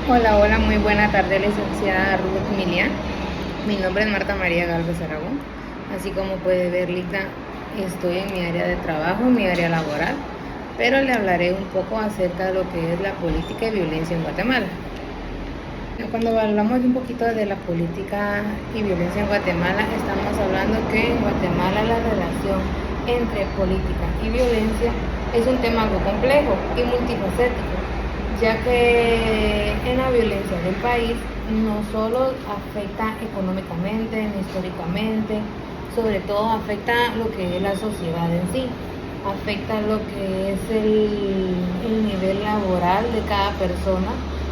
Hola, hola, muy buena tarde, licenciada Ruth Milian. Mi nombre es Marta María Galvez Aragón. Así como puede ver, Lita, estoy en mi área de trabajo, en mi área laboral, pero le hablaré un poco acerca de lo que es la política y violencia en Guatemala. Cuando hablamos un poquito de la política y violencia en Guatemala, estamos hablando que en Guatemala la relación entre política y violencia es un tema algo complejo y multifacético, ya que en la violencia del país no solo afecta económicamente ni históricamente, sobre todo afecta lo que es la sociedad en sí, afecta lo que es el nivel laboral de cada persona,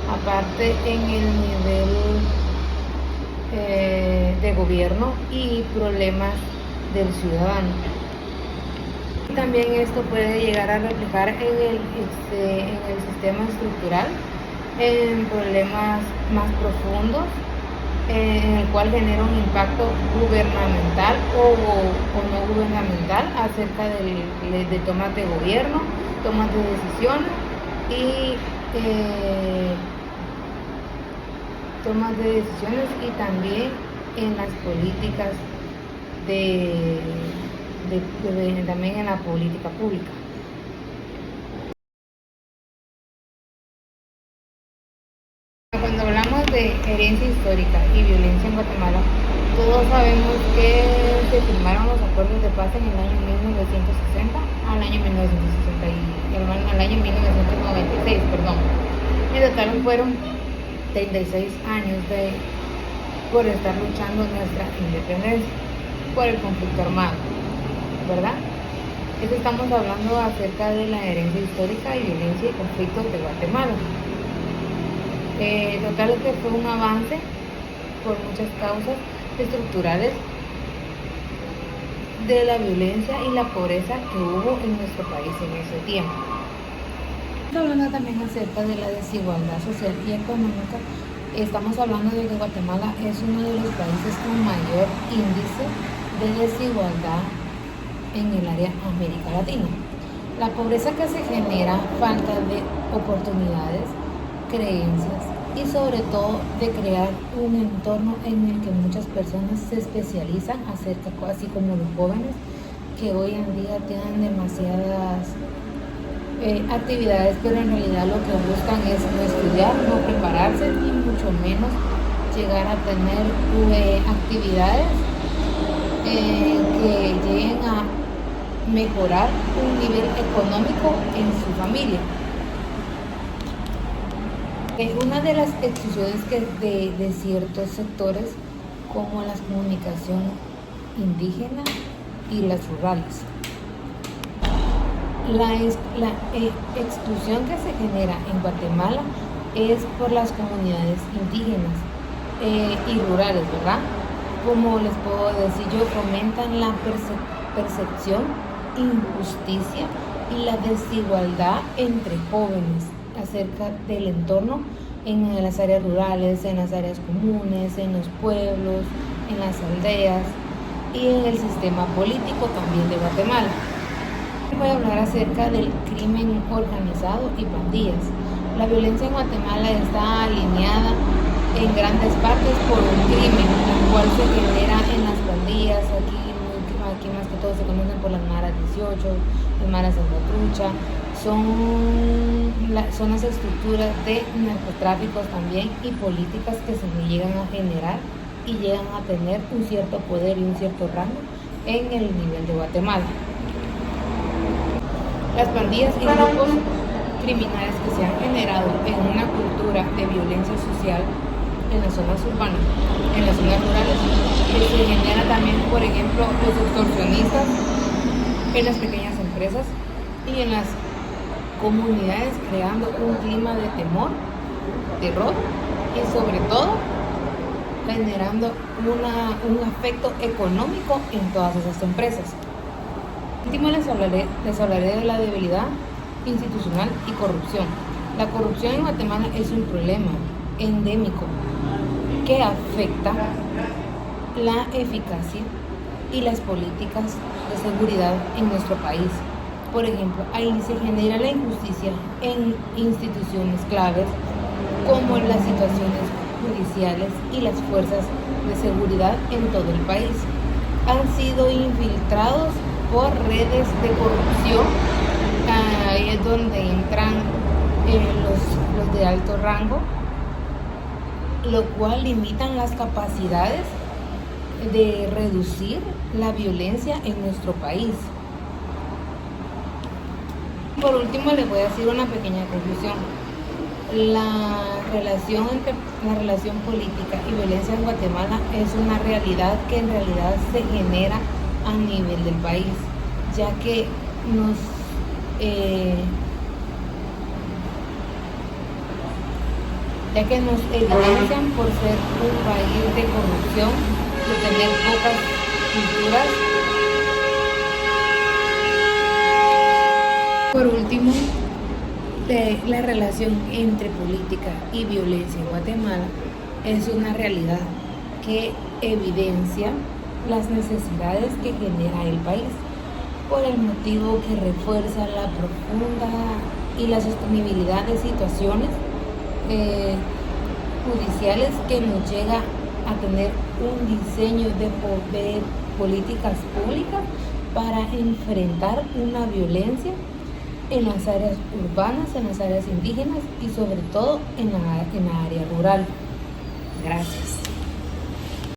aparte en el nivel de gobierno y problemas del ciudadano. También esto puede llegar a reflejar en el sistema estructural, en problemas más profundos, en el cual genera un impacto gubernamental o no gubernamental acerca de tomas de gobierno, tomas de decisiones y también en las políticas también en la política pública. Cuando hablamos de herencia histórica y violencia en Guatemala, todos sabemos que se firmaron los acuerdos de paz en el año 1960 al año 1960 al año 1996, perdón. En total fueron 36 años por estar luchando nuestra independencia, por el conflicto armado, ¿verdad? Estamos hablando acerca de la herencia histórica y violencia y conflictos de Guatemala. Total que fue un avance por muchas causas estructurales de la violencia y la pobreza que hubo en nuestro país en ese tiempo. Estamos hablando también acerca de la desigualdad social y económica. Estamos hablando de que Guatemala es uno de los países con mayor índice de desigualdad en el área América Latina. La pobreza que se genera, falta de oportunidades, creencias y sobre todo de crear un entorno en el que muchas personas se especializan acerca, así como los jóvenes que hoy en día tienen demasiadas actividades, pero en realidad lo que buscan es no estudiar, no prepararse, ni mucho menos llegar a tener actividades que lleguen a mejorar un nivel económico en su familia. Una de las exclusiones de ciertos sectores, como la comunicación indígena y las rurales. La exclusión que se genera en Guatemala es por las comunidades indígenas y rurales, ¿verdad? Como les puedo decir yo, fomentan la percepción, injusticia y la desigualdad entre jóvenes acerca del entorno en las áreas rurales, en las áreas comunes, en los pueblos, en las aldeas y en el sistema político también de Guatemala. Voy a hablar acerca del crimen organizado y pandillas. La violencia en Guatemala está alineada en grandes partes por un crimen, el cual se genera en las pandillas. Aquí más que todo se conocen por las Maras 18, las Maras Salvatrucha. Son las estructuras de narcotráficos también y políticas que se llegan a generar y llegan a tener un cierto poder y un cierto rango en el nivel de Guatemala. Las pandillas y grupos criminales que se han generado en una cultura de violencia social en las zonas urbanas, en las zonas rurales, que se genera también, por ejemplo, los extorsionistas en las pequeñas empresas y en las comunidades, creando un clima de temor, terror y sobre todo generando un afecto económico en todas esas empresas. Por último, les hablaré de la debilidad institucional y corrupción. La corrupción en Guatemala es un problema endémico que afecta la eficacia y las políticas de seguridad en nuestro país. Por ejemplo, ahí se genera la injusticia en instituciones claves como las situaciones judiciales y las fuerzas de seguridad en todo el país han sido infiltrados por redes de corrupción. Ahí es donde entran los de alto rango, lo cual limitan las capacidades de reducir la violencia en nuestro país. Por último, les voy a decir una pequeña conclusión. La relación política y violencia en Guatemala es una realidad que en realidad se genera a nivel del país, ya que nos evidencian por ser un país de corrupción, de tener pocas culturas. Por último, la relación entre política y violencia en Guatemala es una realidad que evidencia las necesidades que genera el país, por el motivo que refuerza la profunda y la sostenibilidad de situaciones judiciales que nos llega a tener un diseño de políticas públicas para enfrentar una violencia en las áreas urbanas, en las áreas indígenas y sobre todo en la área rural. Gracias.